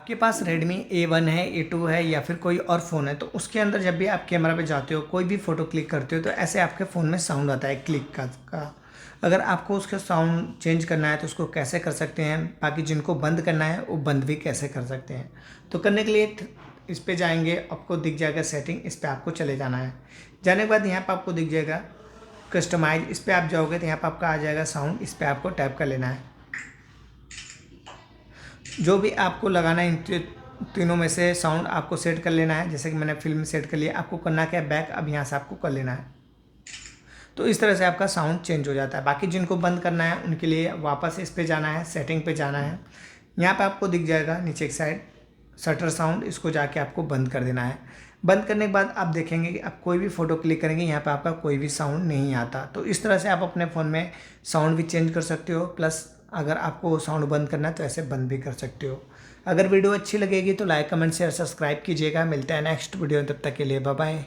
आपके पास Redmi A1 है, A2 है या फिर कोई और फ़ोन है, तो उसके अंदर जब भी आप कैमरा पे जाते हो, कोई भी फ़ोटो क्लिक करते हो तो ऐसे आपके फ़ोन में साउंड आता है क्लिक का। अगर आपको उसका साउंड चेंज करना है तो उसको कैसे कर सकते हैं, बाकी जिनको बंद करना है वो बंद भी कैसे कर सकते हैं। तो करने के लिए इस पे जाएंगे, आपको दिख जाएगा सेटिंग, इस पर आपको चले जाना है। जाने के बाद यहाँ पर आपको दिख जाएगा कस्टमाइज, इस पर आप जाओगे तो यहाँ पर आपका आ जाएगा साउंड, इस पर आपको टैप कर लेना है। जो भी आपको लगाना है इन तीनों में से साउंड आपको सेट कर लेना है। जैसे कि मैंने फिल्म सेट कर लिया, आपको करना क्या है, बैक अब यहाँ से आपको कर लेना है। तो इस तरह से आपका साउंड चेंज हो जाता है। बाकी जिनको बंद करना है उनके लिए वापस इस पे जाना है, सेटिंग पे जाना है। यहाँ पे आपको दिख जाएगा नीचे की साइड शटर साउंड, इसको जाके आपको बंद कर देना है। बंद करने के बाद आप देखेंगे कि आप कोई भी फ़ोटो क्लिक करेंगे, यहाँ पे आपका कोई भी साउंड नहीं आता। तो इस तरह से आप अपने फ़ोन में साउंड भी चेंज कर सकते हो, प्लस अगर आपको साउंड बंद करना है तो ऐसे बंद भी कर सकते हो। अगर वीडियो अच्छी लगेगी तो लाइक, कमेंट, शेयर, सब्सक्राइब कीजिएगा। मिलता है नेक्स्ट वीडियो, तब तक के लिए बाय बाय।